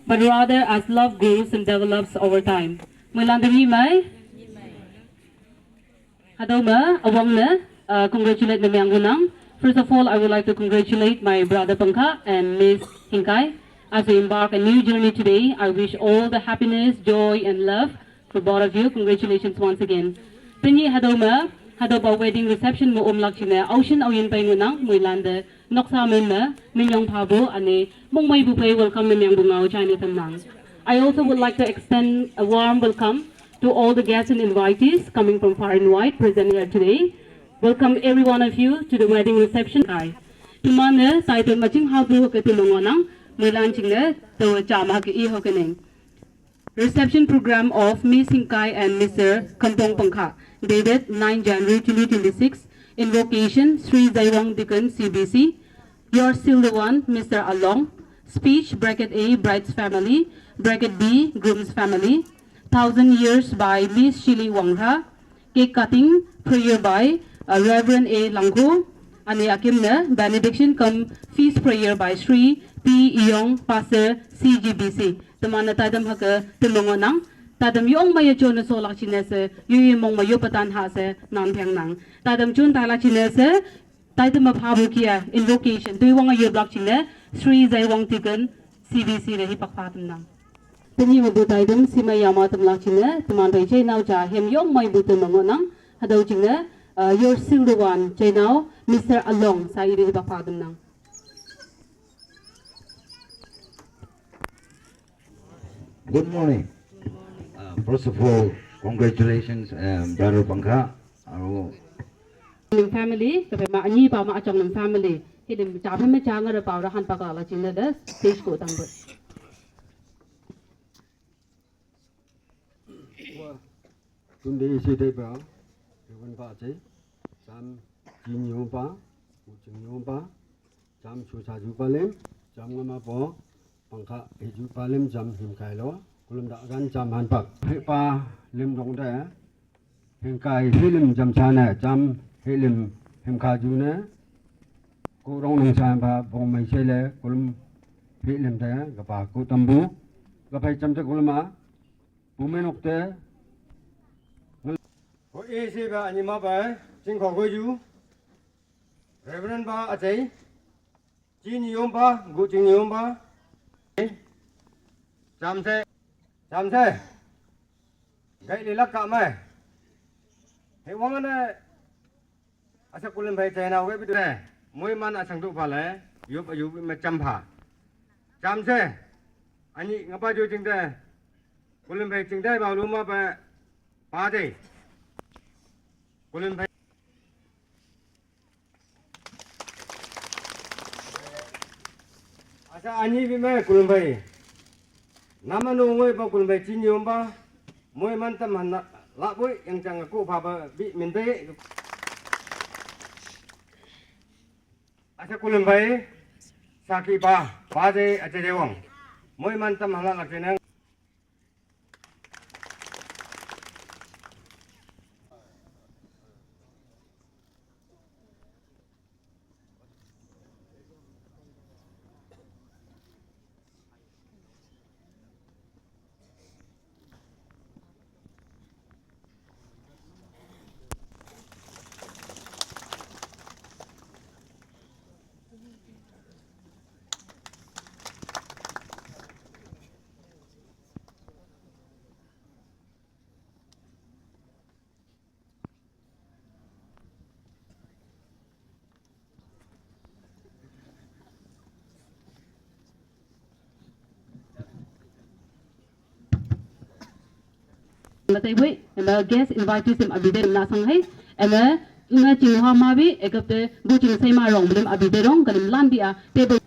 but rather as love grows and develops over time. Mulandari mai, hadoma, awangna, congratulate the Myangunang. First of all, I would like to congratulate my brother Pankha and Miss Hinkai. As we embark a new journey today, I wish all the happiness, joy, and love for both of you. Congratulations once again. Pinyi hadoma, hadoba wedding reception mo umlakchina, ocean awin paingunang, muilanda, noksa mema, minyong pabo, ane, mong may bupay welcome na miyang bungaw, Chinatown nang. I also would like to extend a warm welcome to all the guests and invitees coming from far and wide present here today. Welcome every one of you to the wedding reception. Tumana title matching how to hook at Tulungonang, Mulanching the Chama Ihokaning. Reception program of Miss Hinkai and Mr. Kampong Pangka, dated 9 January 2026, invocation Sri Zaiwang Dikan CBC. You're still the one, Mr. Along. Speech, bracket A, bride's family, bracket B, groom's family. 1,000 years by Miss Shili Wangha. Cake cutting, prayer by Reverend A. Langho. Ani Akimna, benediction come feast prayer by Sri P. Iyong, Pastor CGBC. Tamana tadam haka tulungonang. Tadam yung maya chon na solak chinese, yung mong mayo patan hase nan pyang nang. Tadam chun tala chinese, tadam mabhabu kia invocation. Tuiwang ayo block chine, Sri Zaiwang Tigan CBC na hipakpatam nang. Tani mabutay si mayama tamlak chine, taman ray chay now cha hem yung may buto mangonang. Hadaw chine, you're still the one chay now, Mr. Along sa iri hipakpatam nang. Good morning. First of all, congratulations, Brother Pangka. Family, tapi mak ni pa mak acong ng family. Hidim capek macam ada pawrahan pakala cina dah stage ko tambut. Tunde isi deh pa, hewan pa cai, jam jinyo pa, ucingyo pa, jam susah juga lem, jam ngama po. Pangka hiju palim jam himkai lo, kulum dakkan jam hanpak. Hepa lim dong deh, himkai hilim jam sana, jam hilim himkai june. Kurang nang sana bong mai sele, kulum hilim deh, gapa ku tambu, gapa jam cek kulum ah, bumenok deh. Ko isi ba anima ba, jingkau ko ju, Reverend ba acai, jinyo ba, gu jinyo ba. Chăm thế, cái đi lắc cạm mày, hệ vong anh à sao cô lên phải chạy nào cái biết này, mỗi man à sang tụ phải lấy, giúp mà chăm phà, chăm thế, anh nhị ngapa cho chừng thế, cô lên phải chừng thế bảo luôn mà phải phá thế, cô lên phải asa ani bi me kulum bai nama no ngoi ba kulum bai chin yom ba moi man tam han la boi yang chang ko pha ba bi min be asa kulum bai saki ba de ache de wong moi man tam han la ke Matai boy, emang guest invitees em abide na sanghai, emang ingat cingwa mabi, ekapte bu cing say marong belum abide rong kalim lan dia table.